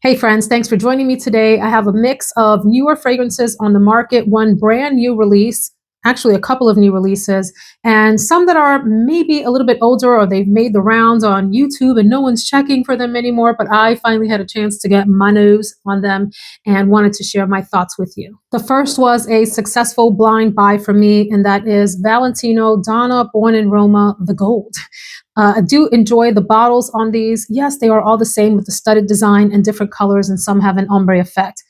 Hey friends, thanks for joining me today. I have a mix of newer fragrances on the market, one brand new release, actually a couple of new releases, and some that are maybe a little bit older or they've made the rounds on YouTube and no one's checking for them anymore, but I finally had a chance to get my nose on them and wanted to share my thoughts with you. The first was a successful blind buy for me, and that is Valentino Donna Born in Roma, the Gold. I do enjoy the bottles on these. Yes, they are all the same with the studded design and different colors, and some have an ombre effect.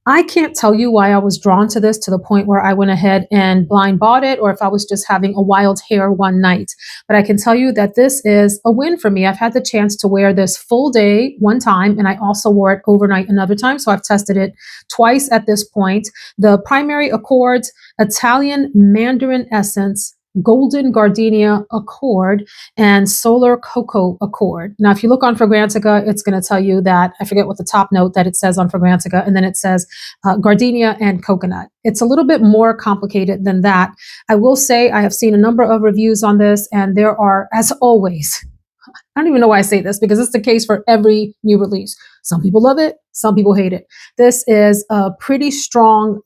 I can't tell you why I was drawn to this to the point where I went ahead and blind bought it, or if I was just having a wild hair one night. But I can tell you that this is a win for me. I've had the chance to wear this full day one time, and I also wore it overnight another time. So I've tested it twice at this point. The primary accords, Italian Mandarin Essence, Golden Gardenia Accord, and Solar Cocoa Accord. Now, if you look on Fragrantica, it's going to tell you that, I forget what the top note that it says on Fragrantica, and then it says gardenia and coconut. It's a little bit more complicated than that. I will say I have seen a number of reviews on this, and there are, as always, I don't even know why I say this because it's the case for every new release. Some people love it, some people hate it. This is a pretty strong,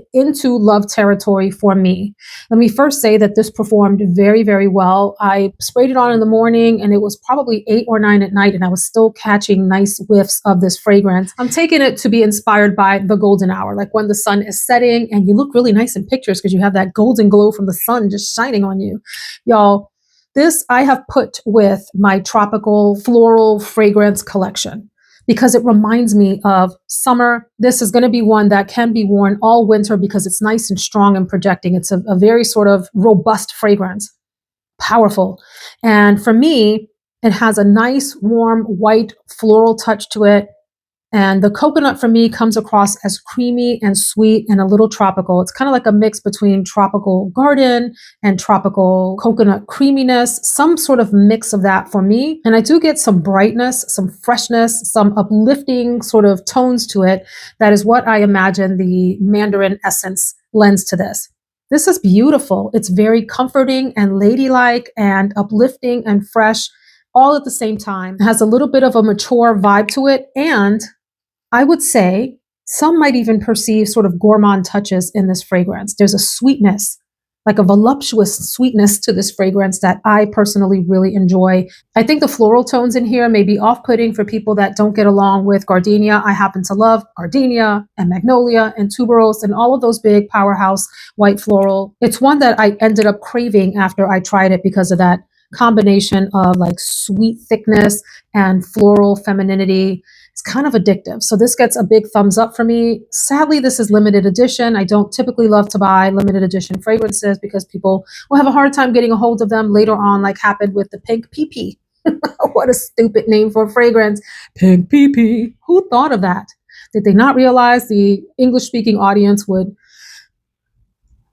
into love territory for me. Let me first say that this performed very, very well. I sprayed it on in the morning and it was probably 8 or 9 at night and I was still catching nice whiffs of this fragrance. I'm taking it to be inspired by the golden hour, like when the sun is setting and you look really nice in pictures because you have that golden glow from the sun just shining on you. Y'all, this I have put with my tropical floral fragrance collection because it reminds me of summer. This is going to be one that can be worn all winter because it's nice and strong and projecting. It's a very sort of robust fragrance, powerful. And for me, it has a nice, warm, white floral touch to it. And the coconut for me comes across as creamy and sweet and a little tropical. It's kind of like a mix between tropical garden and tropical coconut creaminess, some sort of mix of that for me. And I do get some brightness, some freshness, some uplifting sort of tones to it. That is what I imagine the Mandarin Essence lends to this. This is beautiful. It's very comforting and ladylike and uplifting and fresh all at the same time. It has a little bit of a mature vibe to it, and I would say some might even perceive sort of gourmand touches in this fragrance. There's a sweetness, like a voluptuous sweetness to this fragrance that I personally really enjoy. I think the floral tones in here may be off-putting for people that don't get along with gardenia. I happen to love gardenia and magnolia and tuberose and all of those big powerhouse white floral. It's one that I ended up craving after I tried it because of that combination of like sweet thickness and floral femininity. It's kind of addictive. So this gets a big thumbs up for me. Sadly, this is limited edition. I don't typically love to buy limited edition fragrances because people will have a hard time getting a hold of them later on, like happened with the Pink PP. What a stupid name for a fragrance. Pink PP. Who thought of that? Did they not realize the English speaking audience would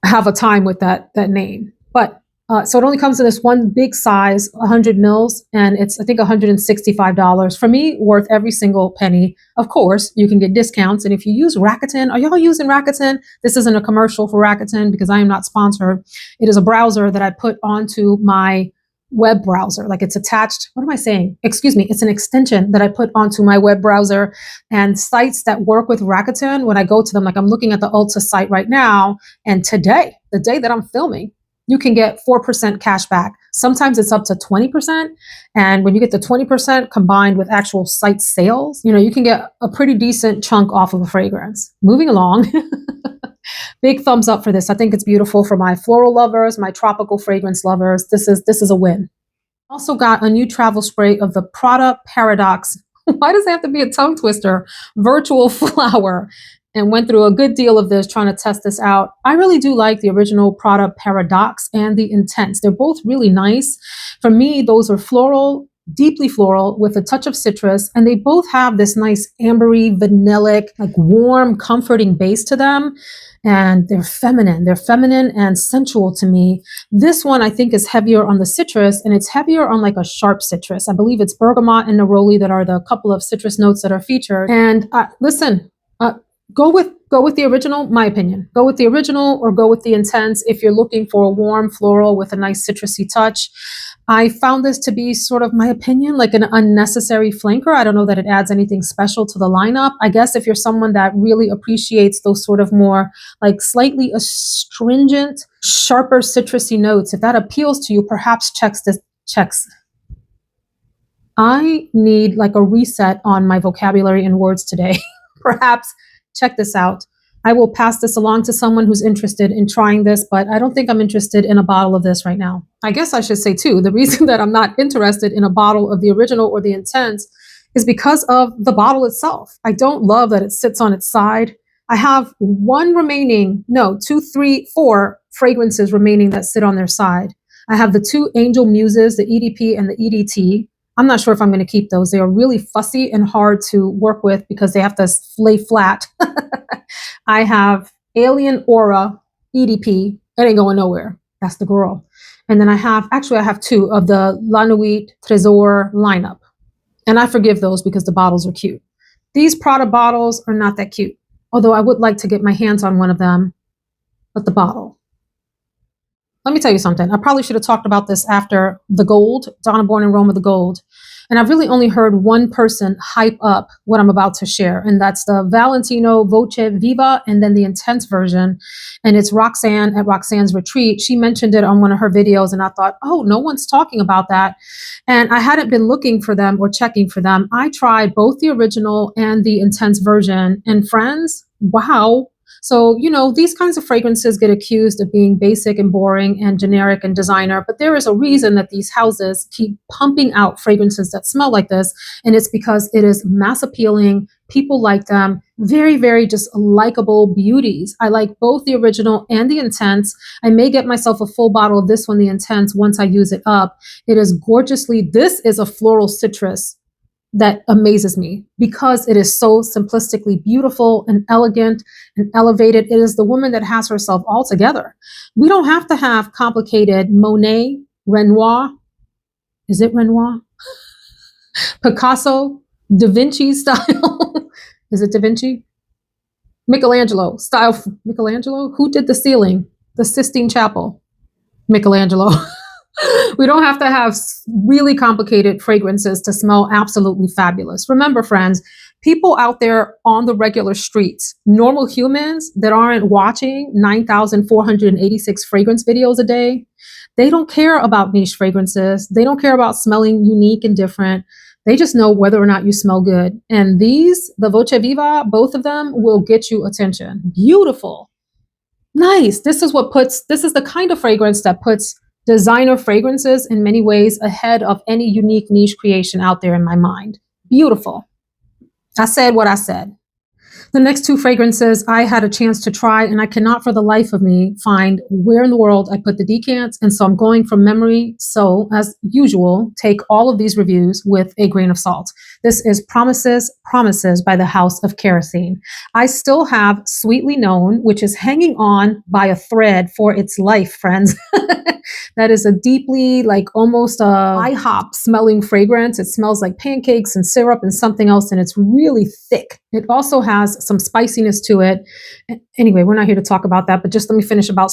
have a time with that name? But so it only comes in this one big size, 100 mils, and it's, I think, $165. For me, worth every single penny. Of course, you can get discounts. And if you use Rakuten, are y'all using Rakuten? This isn't a commercial for Rakuten because I am not sponsored. It is a browser that I put onto my web browser. Like it's attached, what am I saying? Excuse me, it's an extension that I put onto my web browser, and sites that work with Rakuten, when I go to them, like I'm looking at the Ulta site right now, and today, the day that I'm filming, you can get 4% cash back. Sometimes it's up to 20%. And when you get the 20% combined with actual site sales, you can get a pretty decent chunk off of a fragrance. Moving along. Big thumbs up for this. I think it's beautiful for my floral lovers, my tropical fragrance lovers. This is a win. Also got a new travel spray of the Prada Paradox. Why does it have to be a tongue twister? Virtual flower. And went through a good deal of this trying to test this out. I really do like the original Prada Paradox and the Intense. They're both really nice. For me, those are floral, deeply floral with a touch of citrus, and they both have this nice ambery, vanillic, like warm, comforting base to them. And they're feminine. They're feminine and sensual to me. This one I think is heavier on the citrus, and it's heavier on like a sharp citrus. I believe it's bergamot and neroli that are the couple of citrus notes that are featured. And listen, Go with the original, my opinion. Go with the original or go with the Intense if you're looking for a warm floral with a nice citrusy touch. I found this to be sort of my opinion, like an unnecessary flanker. I don't know that it adds anything special to the lineup. I guess if you're someone that really appreciates those sort of more like slightly astringent, sharper citrusy notes, if that appeals to you, perhaps checks. I need like a reset on my vocabulary and words today. Perhaps check this out. I will pass this along to someone who's interested in trying this, but I don't think I'm interested in a bottle of this right now. I guess I should say too, the reason that I'm not interested in a bottle of the original or the Intense is because of the bottle itself. I don't love that it sits on its side. I have two, three, four fragrances remaining that sit on their side. I have the two Angel Muses, the EDP and the EDT. I'm not sure if I'm going to keep those. They are really fussy and hard to work with because they have to lay flat. I have Alien Aura EDP. It ain't going nowhere. That's the girl. And then I have two of the La Nuit Trésor lineup. And I forgive those because the bottles are cute. These Prada bottles are not that cute. Although I would like to get my hands on one of them. But the bottle. Let me tell you something. I probably should have talked about this after the gold, Donna Born in Roma, the gold. And I've really only heard one person hype up what I'm about to share. And that's the Valentino Voce Viva and then the Intense version. And it's Roxanne at Roxanne's Retreat. She mentioned it on one of her videos and I thought, oh, no one's talking about that. And I hadn't been looking for them or checking for them. I tried both the original and the Intense version. And friends, wow. So, these kinds of fragrances get accused of being basic and boring and generic and designer, but there is a reason that these houses keep pumping out fragrances that smell like this, and it's because it is mass appealing. People like them. Very, very just likable beauties. I like both the original and the Intense. I may get myself a full bottle of this one, the Intense, once I use it up. It is this is a floral citrus that amazes me because it is so simplistically beautiful and elegant and elevated. It is the woman that has herself all together. We don't have to have complicated Monet, Renoir. Is it Renoir? Picasso, Da Vinci style. Is it Da Vinci? Michelangelo style. Michelangelo? Who did the ceiling? The Sistine Chapel. Michelangelo. We don't have to have really complicated fragrances to smell absolutely fabulous. Remember, friends, people out there on the regular streets, normal humans that aren't watching 9,486 fragrance videos a day, they don't care about niche fragrances. They don't care about smelling unique and different. They just know whether or not you smell good. And the Voce Viva, both of them will get you attention. Beautiful. Nice. This is the kind of fragrance that puts designer fragrances in many ways ahead of any unique niche creation out there in my mind. Beautiful. I said what I said. The next two fragrances I had a chance to try, and I cannot for the life of me find where in the world I put the decants, and so I'm going from memory. So, as usual, take all of these reviews with a grain of salt. This is Promises by the House of Kerosene. I still have Sweetly Known, which is hanging on by a thread for its life, friends. That is a deeply, like almost a IHOP smelling fragrance. It smells like pancakes and syrup and something else, and it's really thick. It also has some spiciness to it. Anyway, we're not here to talk about that, but just let me finish about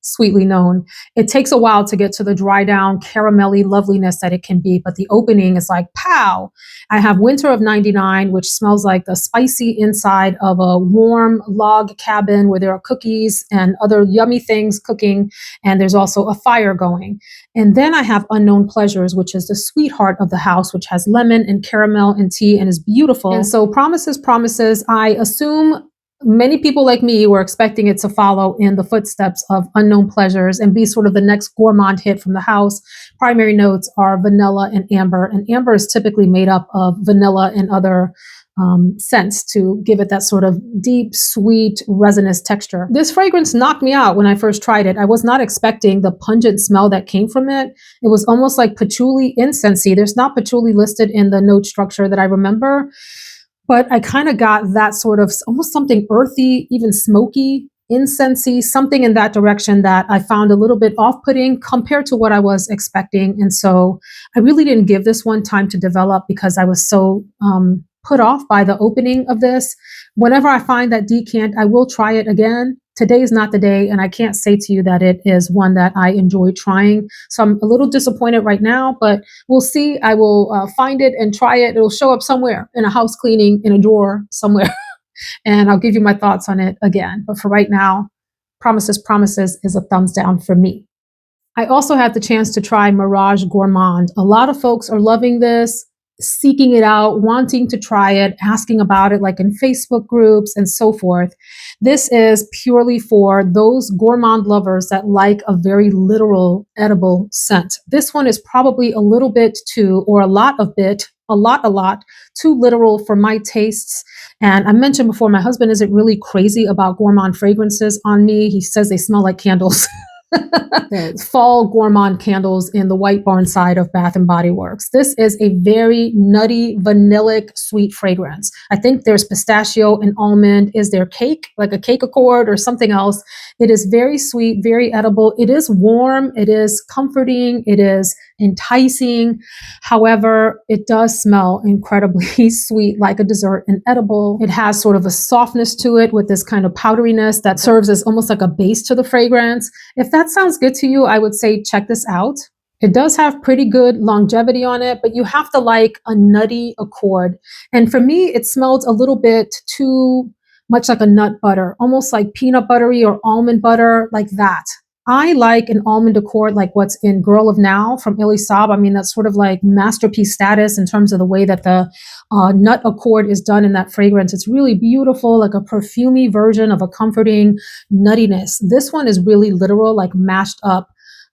Sweetly Known. It takes a while to get to the dry down caramelly loveliness that it can be, but the opening is like, pow. I have Winter of 99, which smells like the spicy inside of a warm log cabin where there are cookies and other yummy things cooking, and there's also a fire going. And then I have Unknown Pleasures, which is the sweetheart of the house, which has lemon and caramel and tea and is beautiful. And so Promises, I assume many people like me were expecting it to follow in the footsteps of Unknown Pleasures and be sort of the next gourmand hit from the house. Primary notes are vanilla and amber is typically made up of vanilla and other scents to give it that sort of deep, sweet, resinous texture. This fragrance knocked me out when I first tried it. I was not expecting the pungent smell that came from it. It was almost like patchouli incensey. There's not patchouli listed in the note structure that I remember, but I kind of got that sort of almost something earthy, even smoky, incensey, something in that direction that I found a little bit off-putting compared to what I was expecting. And so I really didn't give this one time to develop because I was so put off by the opening of this. Whenever I find that decant, I will try it again. Today is not the day, and I can't say to you that it is one that I enjoy trying. So I'm a little disappointed right now, but we'll see. I will find it and try it. It'll show up somewhere in a house cleaning, in a drawer somewhere, and I'll give you my thoughts on it again. But for right now, Promises is a thumbs down for me. I also had the chance to try Mirage Gourmand. A lot of folks are loving this, seeking it out, wanting to try it, asking about it, like in Facebook groups and so forth. This is purely for those gourmand lovers that like a very literal edible scent. This one is probably a little bit too, or a lot too literal for my tastes. And I mentioned before, my husband isn't really crazy about gourmand fragrances on me. He says they smell like candles. Fall gourmand candles in the White Barn side of Bath and Body Works. This is a very nutty, vanillic, sweet fragrance. I think there's pistachio and almond. Is there cake, like a cake accord or something else? It is very sweet, very edible. It is warm. It is comforting. It is enticing. However, it does smell incredibly sweet, like a dessert and edible. It has sort of a softness to it with this kind of powderiness that serves as almost like a base to the fragrance. If that sounds good to you, I would say check this out. It does have pretty good longevity on it, but you have to like a nutty accord. And for me, it smelled a little bit too much like a nut butter, almost like peanut buttery or almond butter, like that. I like an almond accord like what's in Girl of Now from Ellis. I mean, that's sort of like masterpiece status in terms of the way that the nut accord is done in that fragrance. It's really beautiful, like a perfumey version of a comforting nuttiness. This one is really literal, like mashed up,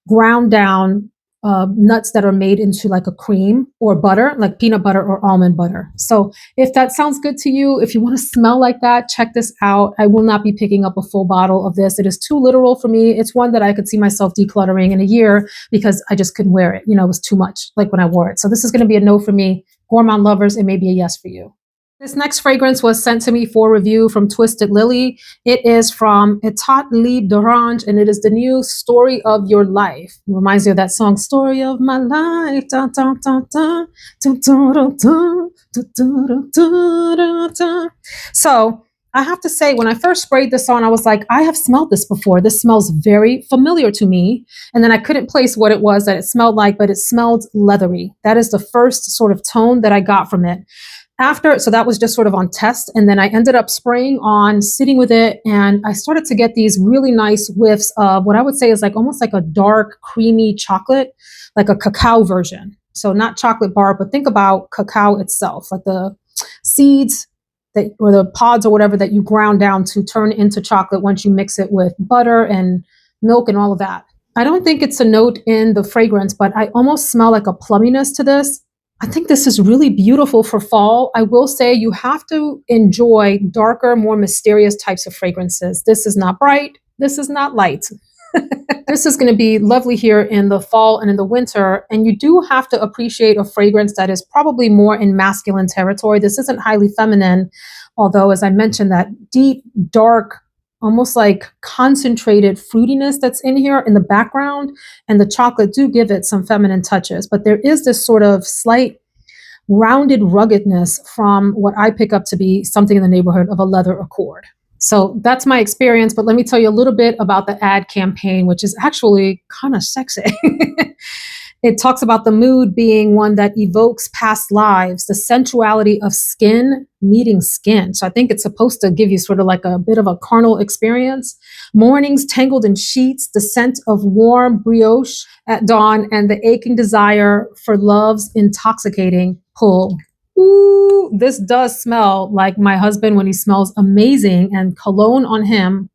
ground down nuts that are made into like a cream or butter, like peanut butter or almond butter. So if that sounds good to you, if you want to smell like that, check this out. I will not be picking up a full bottle of this. It is too literal for me. It's one that I could see myself decluttering in a year because I just couldn't wear it. You know, it was too much like when I wore it. So this is going to be a no for me. Gourmand lovers, it may be a yes for you. This next fragrance was sent to me for review from Twisted Lily. It is from Etat Libre d'Orange, and it is the new Story of Your Life. It reminds me of that song, Story of My Life. Dun, dun, dun, dun, dun, dun, dun, dun, dun, dun, dun, dun, dun. So I have to say, when I first sprayed this on, I was like, I have smelled this before. This smells very familiar to me. And then I couldn't place what it was that it smelled like, but it smelled leathery. That is the first sort of tone that I got from it. So that was just sort of on test. And then I ended up spraying on, sitting with it. And I started to get these really nice whiffs of what I would say is like almost like a dark, creamy chocolate, like a cacao version. So not chocolate bar, but think about cacao itself, like the seeds that, or the pods or whatever that you ground down to turn into chocolate once you mix it with butter and milk and all of that. I don't think it's a note in the fragrance, but I almost smell like a plumminess to this. I think this is really beautiful for fall. I will say you have to enjoy darker, more mysterious types of fragrances. This is not bright. This is not light. This is going to be lovely here in the fall and in the winter. And you do have to appreciate a fragrance that is probably more in masculine territory. This isn't highly feminine, although, as I mentioned, that deep, dark, almost like concentrated fruitiness that's in here in the background, and the chocolate do give it some feminine touches, but there is this sort of slight rounded ruggedness from what I pick up to be something in the neighborhood of a leather accord. So that's my experience, but let me tell you a little bit about the ad campaign, which is actually kind of sexy. It talks about the mood being one that evokes past lives, the sensuality of skin meeting skin. So I think it's supposed to give you sort of like a bit of a carnal experience. Mornings tangled in sheets, the scent of warm brioche at dawn, and the aching desire for love's intoxicating pull. Ooh, this does smell like my husband when he smells amazing, and cologne on him,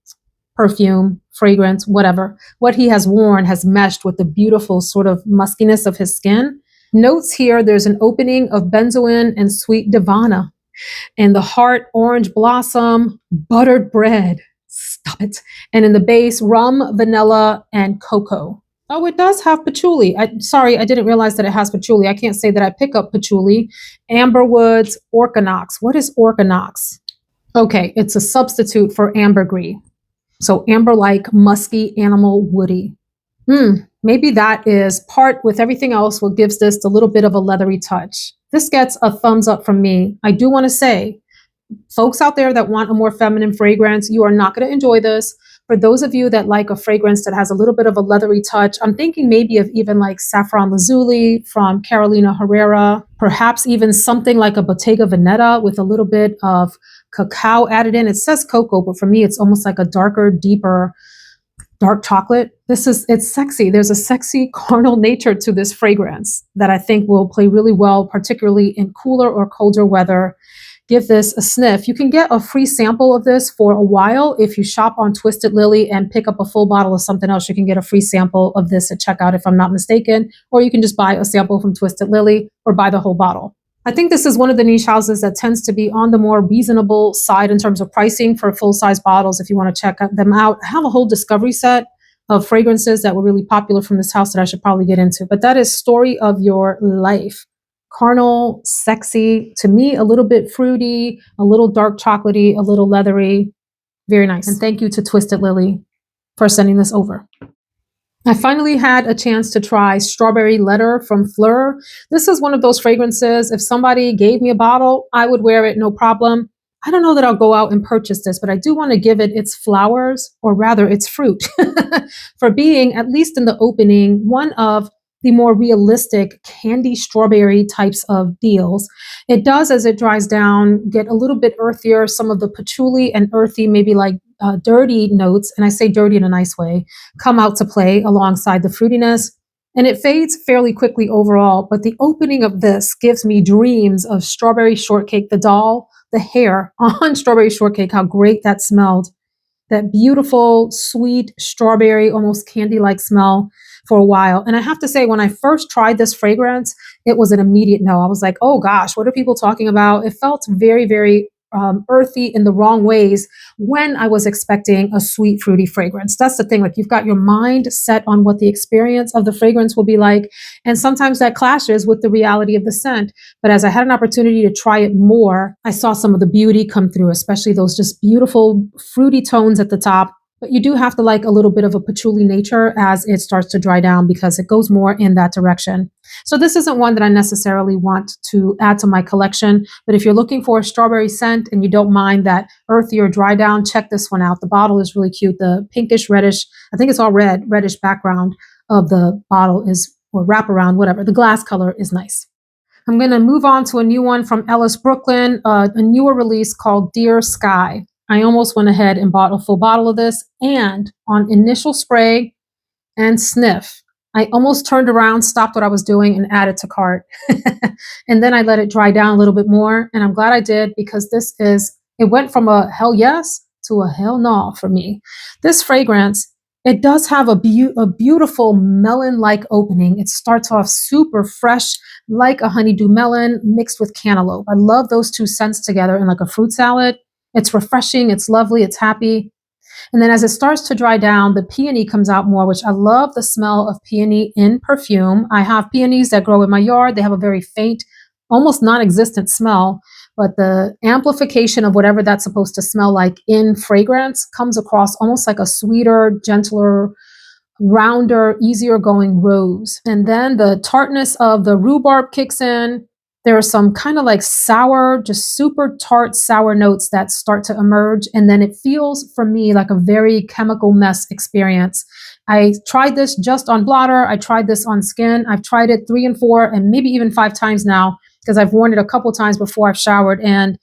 perfume, fragrance, whatever, what he has worn has meshed with the beautiful sort of muskiness of his skin. Notes here, there's an opening of benzoin and sweet divana. And the heart, orange blossom, buttered bread. Stop it. And in the base, rum, vanilla, and cocoa. Oh, it does have patchouli. Sorry, I didn't realize that it has patchouli. I can't say that I pick up patchouli. Amberwoods, orchinox. What is orchinox? Okay, it's a substitute for ambergris. So amber-like, musky, animal, woody. Maybe that is part with everything else what gives this a little bit of a leathery touch. This gets a thumbs up from me. I do want to say, folks out there that want a more feminine fragrance, you are not going to enjoy this. For those of you that like a fragrance that has a little bit of a leathery touch, I'm thinking maybe of even like Saffron Lazuli from Carolina Herrera, perhaps even something like a Bottega Veneta with a little bit of cacao added in. It says cocoa, but for me, it's almost like a darker, deeper, dark chocolate. It's sexy. There's a sexy carnal nature to this fragrance that I think will play really well, particularly in cooler or colder weather. Give this a sniff. You can get a free sample of this for a while. If you shop on Twisted Lily and pick up a full bottle of something else, you can get a free sample of this at checkout, if I'm not mistaken. Or you can just buy a sample from Twisted Lily or buy the whole bottle. I think this is one of the niche houses that tends to be on the more reasonable side in terms of pricing for full-size bottles if you want to check them out. I have a whole discovery set of fragrances that were really popular from this house that I should probably get into. But that is Story of Your Life. Carnal, sexy, to me, a little bit fruity, a little dark chocolatey, a little leathery. Very nice. And thank you to Twisted Lily for sending this over. I finally had a chance to try Strawberry Letter from Flur. This is one of those fragrances. If somebody gave me a bottle, I would wear it, no problem. I don't know that I'll go out and purchase this, but I do want to give it its flowers, or rather its fruit, for being, at least in the opening, one of the more realistic candy strawberry types of deals. It does, as it dries down, get a little bit earthier. Some of the patchouli and earthy, maybe like dirty notes, and I say dirty in a nice way, come out to play alongside the fruitiness. And it fades fairly quickly overall, but the opening of this gives me dreams of Strawberry Shortcake, the doll, the hair on Strawberry Shortcake, how great that smelled. That beautiful, sweet, strawberry, almost candy-like smell for a while. And I have to say, when I first tried this fragrance, it was an immediate no. I was like, oh gosh, what are people talking about? It felt very, very earthy in the wrong ways when I was expecting a sweet, fruity fragrance. That's the thing. Like, you've got your mind set on what the experience of the fragrance will be like. And sometimes that clashes with the reality of the scent. But as I had an opportunity to try it more, I saw some of the beauty come through, especially those just beautiful fruity tones at the top. But you do have to like a little bit of a patchouli nature as it starts to dry down, because it goes more in that direction. So this isn't one that I necessarily want to add to my collection, but if you're looking for a strawberry scent and you don't mind that earthier dry down, check this one out. The bottle is really cute. The pinkish reddish, I think it's all reddish background of the bottle is, or wraparound, whatever. The glass color is nice. I'm going to move on to a new one from Ellis Brooklyn, a newer release called Dear Sky. I almost went ahead and bought a full bottle of this, and on initial spray and sniff, I almost turned around, stopped what I was doing, and added to cart. And then I let it dry down a little bit more, and I'm glad I did, because it went from a hell yes to a hell no for me. This fragrance, it does have a beautiful melon-like opening. It starts off super fresh, like a honeydew melon mixed with cantaloupe. I love those two scents together in like a fruit salad. It's refreshing, it's lovely, it's happy. And then as it starts to dry down, the peony comes out more, which I love the smell of peony in perfume. I have peonies that grow in my yard. They have a very faint, almost non-existent smell, but the amplification of whatever that's supposed to smell like in fragrance comes across almost like a sweeter, gentler, rounder, easier going rose. And then the tartness of the rhubarb kicks in. There are some kind of like sour, just super tart sour notes that start to emerge. And then it feels for me like a very chemical mess experience. I tried this just on blotter. I tried this on skin. I've tried it 3 and 4 and maybe even 5 times now, because I've worn it a couple times before I've showered. And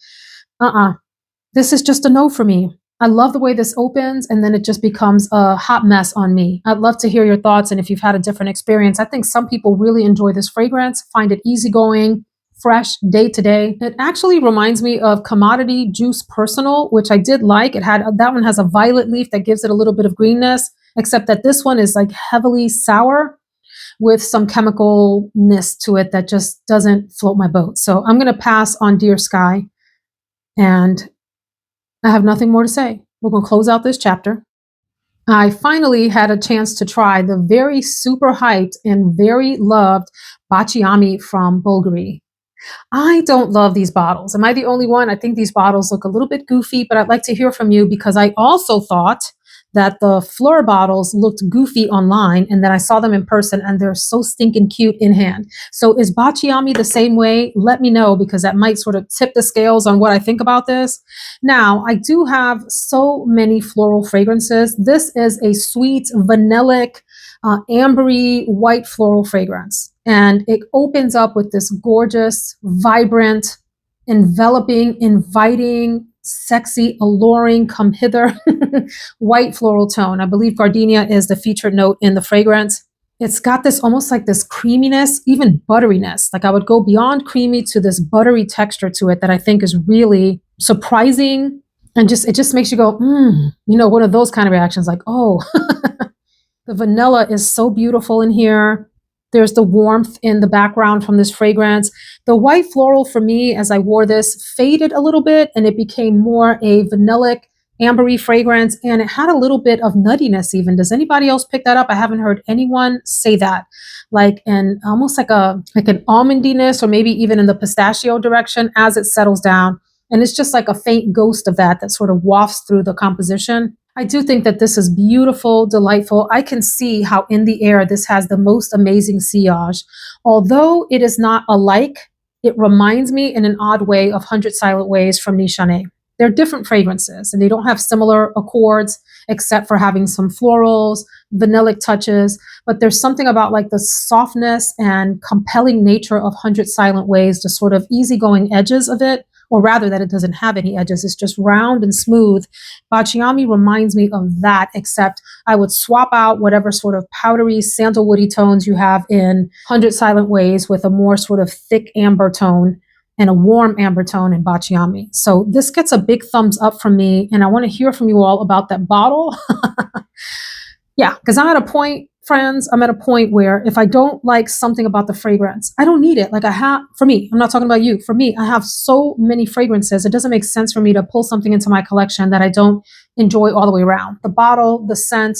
this is just a no for me. I love the way this opens, and then it just becomes a hot mess on me. I'd love to hear your thoughts, and if you've had a different experience. I think some people really enjoy this fragrance, find it easygoing, fresh, day to day. It actually reminds me of Commodity Juice Personal, which I did like. That one has a violet leaf that gives it a little bit of greenness, except that this one is like heavily sour with some chemicalness to it that just doesn't float my boat. So I'm going to pass on Dear Sky, and I have nothing more to say. We're going to close out this chapter. I finally had a chance to try the very super hyped and very loved Baciami from Bvlgari. I don't love these bottles. Am I the only one? I think these bottles look a little bit goofy, but I'd like to hear from you, because I also thought that the Flur bottles looked goofy online, and then I saw them in person and they're so stinking cute in hand. So is Baciami the same way? Let me know, because that might sort of tip the scales on what I think about this. Now, I do have so many floral fragrances. This is a sweet, vanillic, ambery, white floral fragrance. And it opens up with this gorgeous, vibrant, enveloping, inviting, sexy, alluring, come hither white floral tone. I believe gardenia is the featured note in the fragrance. It's got this almost like this creaminess, even butteriness. Like I would go beyond creamy to this buttery texture to it that I think is really surprising. And just it just makes you go, one of those kind of reactions like, oh, the vanilla is so beautiful in here. There's the warmth in the background from this fragrance. The white floral for me, as I wore this, faded a little bit and it became more a vanillic, ambery fragrance. And it had a little bit of nuttiness even. Does anybody else pick that up? I haven't heard anyone say that. Like an almost like an almondiness, or maybe even in the pistachio direction as it settles down. And it's just like a faint ghost of that sort of wafts through the composition. I do think that this is beautiful, delightful. I can see how in the air this has the most amazing sillage. Although it is not alike, it reminds me in an odd way of 100 Silent Ways from Nishane. They're different fragrances and they don't have similar accords except for having some florals, vanillic touches, but there's something about like the softness and compelling nature of 100 Silent Ways, the sort of easygoing edges of it, or rather that it doesn't have any edges. It's just round and smooth. Baciami reminds me of that, except I would swap out whatever sort of powdery, sandalwoody tones you have in 100 Silent Ways with a more sort of thick amber tone and a warm amber tone in Baciami. So this gets a big thumbs up from me, and I want to hear from you all about that bottle. Yeah, because I'm at a point, friends, I'm at a point where if I don't like something about the fragrance, I don't need it. Like for me, I'm not talking about you. For me, I have so many fragrances. It doesn't make sense for me to pull something into my collection that I don't enjoy all the way around. The bottle, the scent,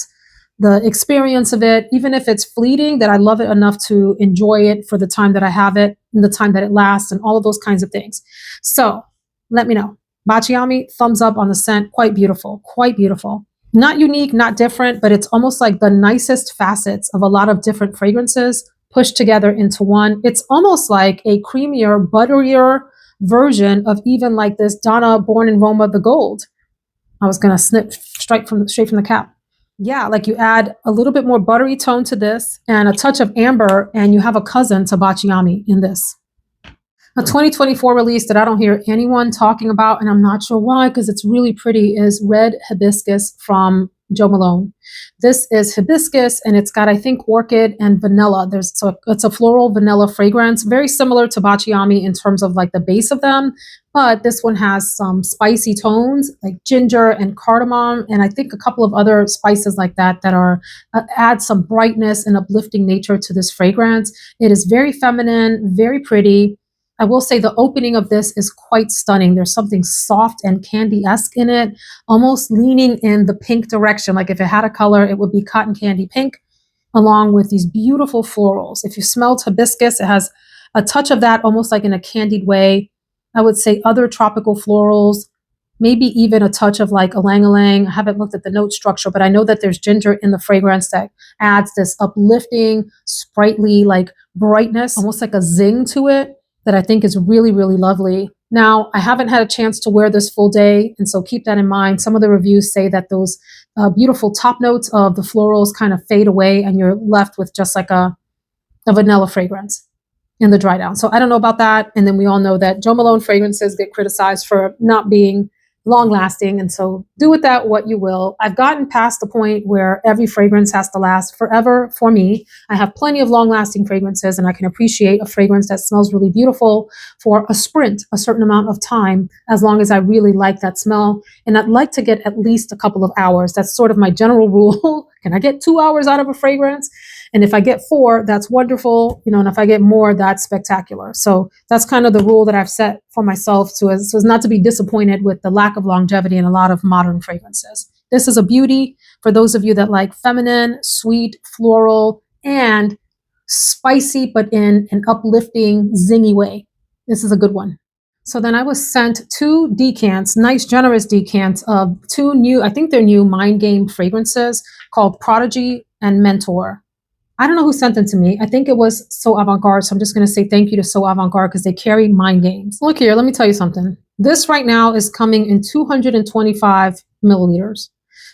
the experience of it, even if it's fleeting, that I love it enough to enjoy it for the time that I have it and the time that it lasts and all of those kinds of things. So let me know. Baciami, thumbs up on the scent. Quite beautiful, quite beautiful. Not unique, not different, but it's almost like the nicest facets of a lot of different fragrances pushed together into one. It's almost like a creamier, butterier version of even like this Donna Born in Roma, the Gold. I was going to straight from the cap. Yeah, like you add a little bit more buttery tone to this and a touch of amber, and you have a cousin to Baciami in this. A 2024 release that I don't hear anyone talking about, and I'm not sure why, because it's really pretty, is Red Hibiscus from Jo Malone. This is hibiscus, and it's got, I think, orchid and vanilla. It's a floral vanilla fragrance, very similar to Baciami in terms of like the base of them, but this one has some spicy tones like ginger and cardamom, and I think a couple of other spices like that are add some brightness and uplifting nature to this fragrance. It is very feminine, very pretty. I will say the opening of this is quite stunning. There's something soft and candy-esque in it, almost leaning in the pink direction. Like if it had a color, it would be cotton candy pink, along with these beautiful florals. If you smelled hibiscus, it has a touch of that, almost like in a candied way. I would say other tropical florals, maybe even a touch of like ylang-ylang. I haven't looked at the note structure, but I know that there's ginger in the fragrance that adds this uplifting, sprightly, like brightness, almost like a zing to it, that I think is really, really lovely. Now, I haven't had a chance to wear this full day, and so keep that in mind. Some of the reviews say that those beautiful top notes of the florals kind of fade away, and you're left with just like a vanilla fragrance in the dry down. So I don't know about that. And then we all know that Jo Malone fragrances get criticized for not being long lasting. And so do with that what you will. I've gotten past the point where every fragrance has to last forever for me. I have plenty of long lasting fragrances, and I can appreciate a fragrance that smells really beautiful for a sprint, a certain amount of time, as long as I really like that smell. And I'd like to get at least a couple of hours. That's sort of my general rule. Can I get 2 hours out of a fragrance? And if I get 4, that's wonderful, and if I get more, that's spectacular. So that's kind of the rule that I've set for myself so as not to be disappointed with the lack of longevity in a lot of modern fragrances. This is a beauty for those of you that like feminine, sweet, floral, and spicy, but in an uplifting, zingy way. This is a good one. So then I was sent two decants, nice generous decants of two new, I think they're new Mind Game fragrances called Prodigy and Mentor. I don't know who sent them to me. I think it was So Avant-Garde. So I'm just going to say thank you to So Avant-Garde because they carry Mind Games. Look here, let me tell you something. This right now is coming in 225 milliliters.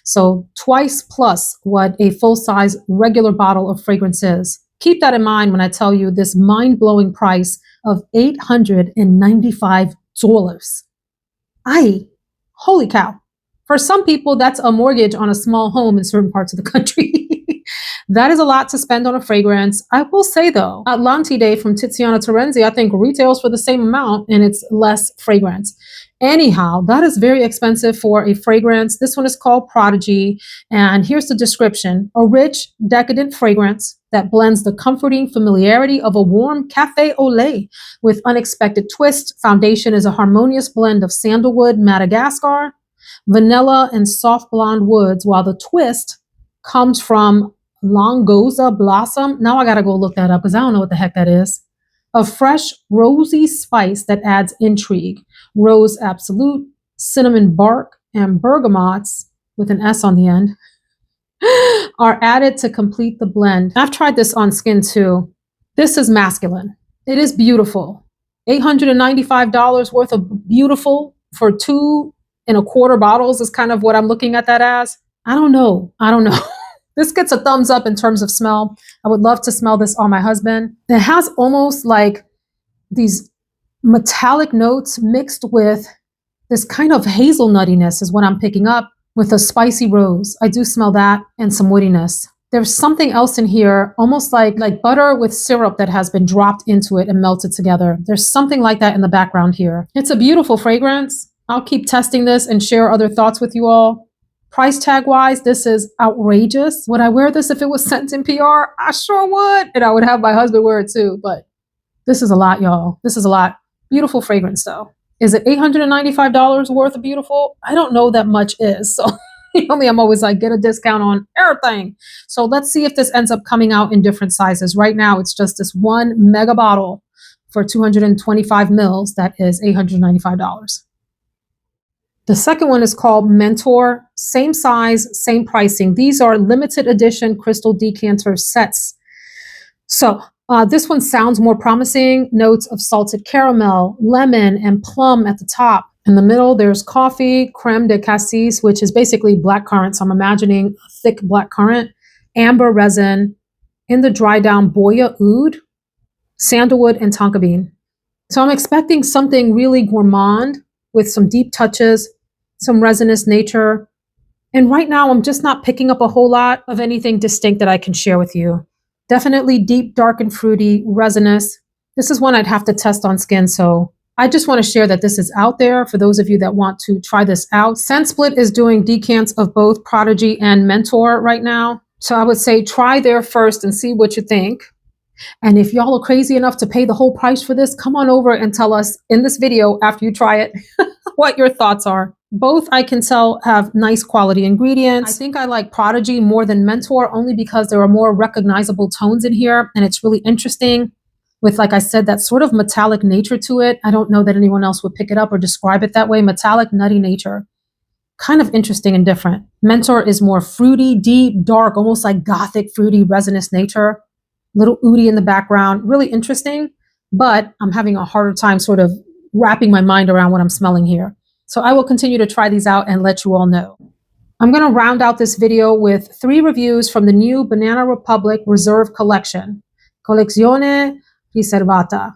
So twice plus what a full-size regular bottle of fragrance is. Keep that in mind when I tell you this mind-blowing price of $895. Holy cow. For some people, that's a mortgage on a small home in certain parts of the country. That is a lot to spend on a fragrance. I will say though, Atlantide from Tiziana Terenzi, I think retails for the same amount and it's less fragrance. Anyhow, that is very expensive for a fragrance. This one is called Prodigy. And here's the description. A rich, decadent fragrance that blends the comforting familiarity of a warm cafe au lait with unexpected twist. Foundation is a harmonious blend of sandalwood, Madagascar, vanilla, and soft blonde woods, while the twist comes from Longoza blossom. Now I gotta go look that up because I don't know what the heck that is. A fresh, rosy spice that adds intrigue. Rose absolute, cinnamon bark, and bergamots, with an S on the end, are added to complete the blend. I've tried this on skin too. This is masculine. It is beautiful. $895 worth of beautiful for 2.25 bottles is kind of what I'm looking at that as. I don't know. This gets a thumbs up in terms of smell. I would love to smell this on my husband. It has almost like these metallic notes mixed with this kind of hazelnuttiness is what I'm picking up with a spicy rose. I do smell that and some woodiness. There's something else in here, almost like butter with syrup that has been dropped into it and melted together. There's something like that in the background here. It's a beautiful fragrance. I'll keep testing this and share other thoughts with you all. Price tag wise, this is outrageous. Would I wear this if it was sent in PR? I sure would. And I would have my husband wear it too. But this is a lot, y'all. This is a lot. Beautiful fragrance though. Is it $895 worth of beautiful? I don't know that much is. So you know me, I'm always like, get a discount on everything. So let's see if this ends up coming out in different sizes. Right now, it's just this one mega bottle for 225 mils. That is $895. The second one is called Mentor. Same size, same pricing. These are limited edition crystal decanter sets. So this one sounds more promising. Notes of salted caramel, lemon, and plum at the top. In the middle, there's coffee, creme de cassis, which is basically blackcurrant. So I'm imagining a thick blackcurrant, amber resin, in the dry down boya oud, sandalwood, and tonka bean. So I'm expecting something really gourmand with some deep touches, some resinous nature. And right now, I'm just not picking up a whole lot of anything distinct that I can share with you. Definitely deep, dark, and fruity, resinous. This is one I'd have to test on skin. So I just want to share that this is out there for those of you that want to try this out. ScentSplit is doing decants of both Prodigy and Mentor right now. So I would say try there first and see what you think. And if y'all are crazy enough to pay the whole price for this, come on over and tell us in this video after you try it what your thoughts are. Both, I can tell, have nice quality ingredients. I think I like Prodigy more than Mentor only because there are more recognizable tones in here and it's really interesting with, like I said, that sort of metallic nature to it. I don't know that anyone else would pick it up or describe it that way. Metallic, nutty nature. Kind of interesting and different. Mentor is more fruity, deep, dark, almost like gothic, fruity, resinous nature. Little oudie in the background. Really interesting, but I'm having a harder time sort of wrapping my mind around what I'm smelling here. So I will continue to try these out and let you all know. I'm going to round out this video with 3 reviews from the new Banana Republic Reserve Collection. Collezione Riservata.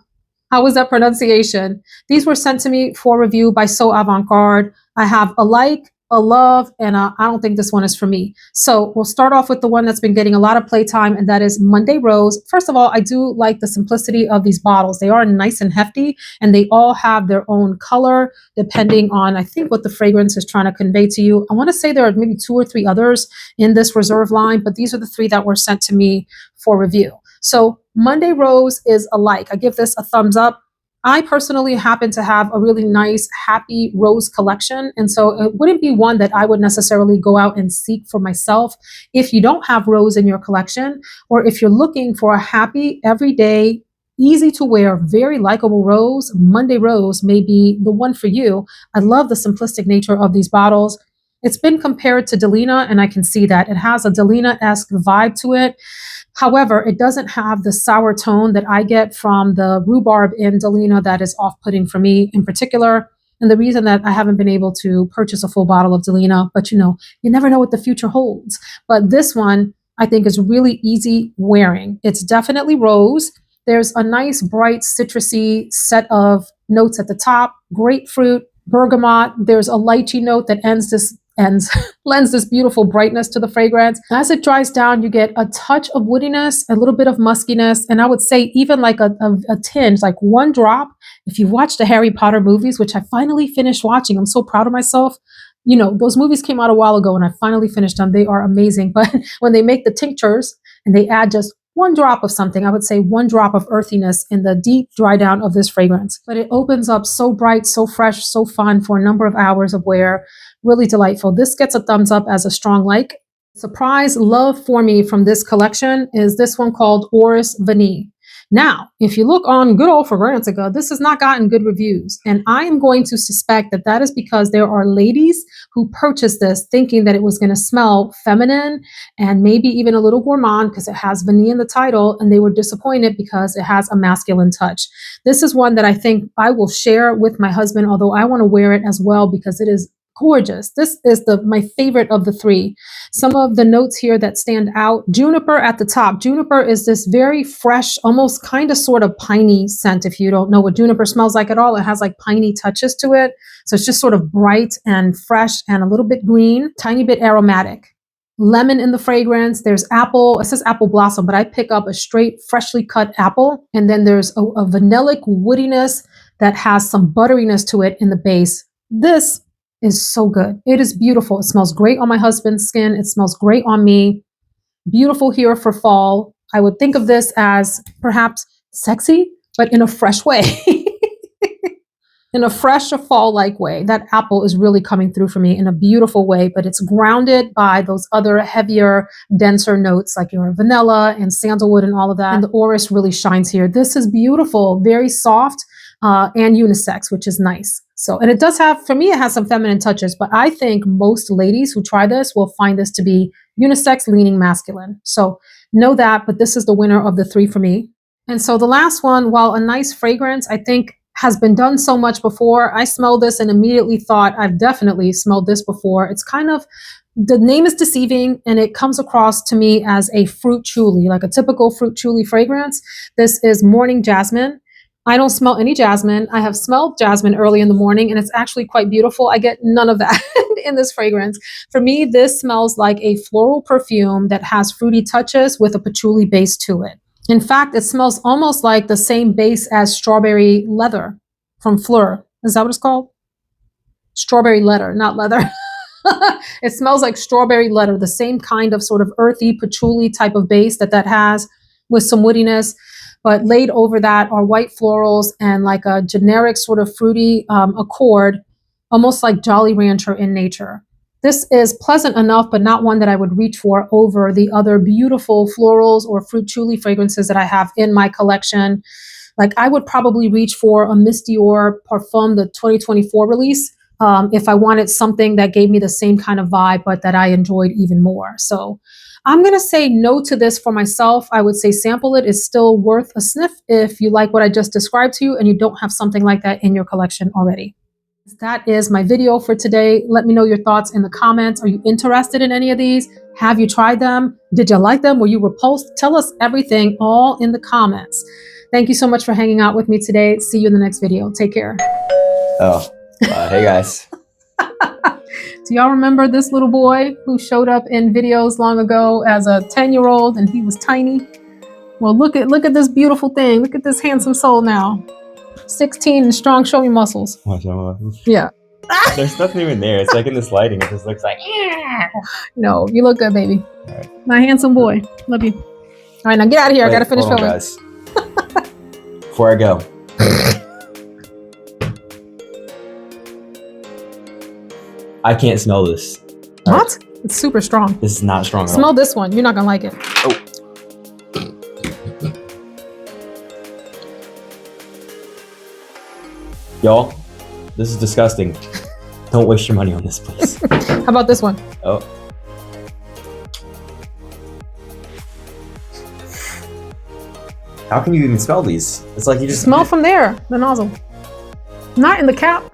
How was that pronunciation? These were sent to me for review by So Avant-Garde. I have a like, a love, and I don't think this one is for me. So we'll start off with the one that's been getting a lot of playtime, and that is Monday Rose. First of all, I do like the simplicity of these bottles. They are nice and hefty, and they all have their own color, depending on, I think, what the fragrance is trying to convey to you. I want to say there are maybe 2 or 3 others in this reserve line, but these are the 3 that were sent to me for review. So Monday Rose is a like. I give this a thumbs up. I personally happen to have a really nice, happy rose collection. And so it wouldn't be one that I would necessarily go out and seek for myself if you don't have rose in your collection, or if you're looking for a happy, everyday, easy to wear, very likable rose. Monday Rose may be the one for you. I love the simplistic nature of these bottles. It's been compared to Delina, and I can see that. It has a Delina-esque vibe to it. However, it doesn't have the sour tone that I get from the rhubarb in Delina that is off-putting for me in particular. And the reason that I haven't been able to purchase a full bottle of Delina, but you know, you never know what the future holds. But this one, I think, is really easy wearing. It's definitely rose. There's a nice bright citrusy set of notes at the top, grapefruit, bergamot. There's a lychee note that lends this beautiful brightness to the fragrance. As it dries down, you get a touch of woodiness, a little bit of muskiness, and I would say even like a tinge, like one drop. If you watch the Harry Potter movies, which I finally finished watching, I'm so proud of myself. You know, those movies came out a while ago and I finally finished them. They are amazing. But when they make the tinctures and they add just one drop of something, I would say one drop of earthiness in the deep dry down of this fragrance. But it opens up so bright, so fresh, so fun for a number of hours of wear. Really delightful. This gets a thumbs up as a strong like. Surprise love for me from this collection is this one called Orris Vanille. Now, if you look on good old Fragrantica, this has not gotten good reviews. And I am going to suspect that that is because there are ladies who purchased this thinking that it was going to smell feminine and maybe even a little gourmand because it has vanille in the title, and they were disappointed because it has a masculine touch. This is one that I think I will share with my husband, although I want to wear it as well because it is gorgeous. This is my favorite of the three. Some of the notes here that stand out: juniper at the top. Juniper is this very fresh, almost kind of sort of piney scent. If you don't know what juniper smells like at all, it has like piney touches to it. So it's just sort of bright and fresh and a little bit green, tiny bit aromatic. Lemon in the fragrance. There's apple. It says apple blossom, but I pick up a straight, freshly cut apple. And then there's a vanillic woodiness that has some butteriness to it in the base. This is so good. It is beautiful. It smells great on my husband's skin. It smells great on me. Beautiful here for fall. I would think of this as perhaps sexy, but in a fresh way. In a fresh fall-like way. That apple is really coming through for me in a beautiful way, but it's grounded by those other heavier, denser notes like your vanilla and sandalwood and all of that. And the Orris really shines here. This is beautiful, very soft and unisex, which is nice. So, and it does have, for me, it has some feminine touches, but I think most ladies who try this will find this to be unisex, leaning masculine. So know that, but this is the winner of the three for me. And so the last one, while a nice fragrance, I think has been done so much before. I smelled this and immediately thought, I've definitely smelled this before. It's kind of, the name is deceiving and it comes across to me as a fruit chuli, like a typical fruit chuli fragrance. This is Morning Jasmine. I don't smell any jasmine. I have smelled jasmine early in the morning and it's actually quite beautiful. I get none of that in this fragrance. For me, this smells like a floral perfume that has fruity touches with a patchouli base to it. In fact, it smells almost like the same base as strawberry leather from Flur. Is that what it's called? Strawberry leather, not leather. It smells like strawberry leather, the same kind of sort of earthy patchouli type of base that has with some woodiness. But laid over that are white florals and like a generic sort of fruity accord, almost like Jolly Rancher in nature. This is pleasant enough, but not one that I would reach for over the other beautiful florals or fruit chuli fragrances that I have in my collection. Like I would probably reach for a Miss Dior Parfum, the 2024 release, if I wanted something that gave me the same kind of vibe, but that I enjoyed even more. So I'm going to say no to this for myself. I would say sample it is still worth a sniff if you like what I just described to you and you don't have something like that in your collection already. That is my video for today. Let me know your thoughts in the comments. Are you interested in any of these? Have you tried them? Did you like them? Were you repulsed? Tell us everything all in the comments. Thank you so much for hanging out with me today. See you in the next video. Take care. Hey guys. Do y'all remember this little boy who showed up in videos long ago as a 10-year-old and he was tiny? Well, look at this beautiful thing. Look at this handsome soul now. 16 and strong, show me muscles. Yeah. There's nothing even there. It's like in this lighting, it just looks like. No, you look good, baby. All right. My handsome boy. Love you. All right, now get out of here. I gotta finish filming. Guys. Before I go. I can't smell this. What? It's super strong. This is not strong at all. Smell this one. You're not gonna like it. Oh. Y'all, this is disgusting. Don't waste your money on this, please. How about this one? Oh. How can you even smell these? It's like you just Smell from there, the nozzle. Not in the cap.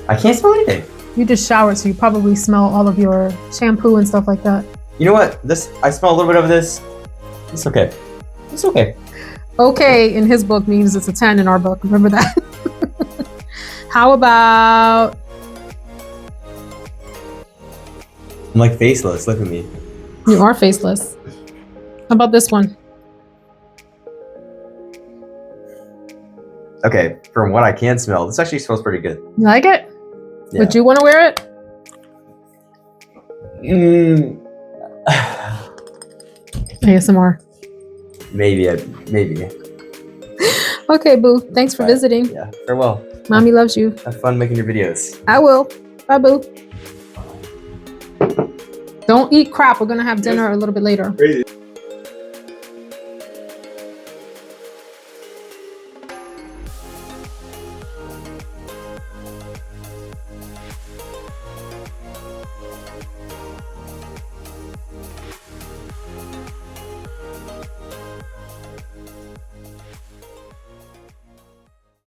I can't smell anything. You just showered, so you probably smell all of your shampoo and stuff like that. You know what? I smell a little bit of this. It's okay. It's okay. Okay, in his book means it's a 10 in our book. Remember that? How about... I'm like faceless. Look at me. You are faceless. How about this one? Okay, from what I can smell, this actually smells pretty good. You like it? Yeah. Would you want to wear it? ASMR. Maybe. Okay, boo. Thanks for visiting. Yeah, farewell. Mommy loves you. Have fun making your videos. I will. Bye, boo. Don't eat crap. We're going to have dinner a little bit later. Crazy.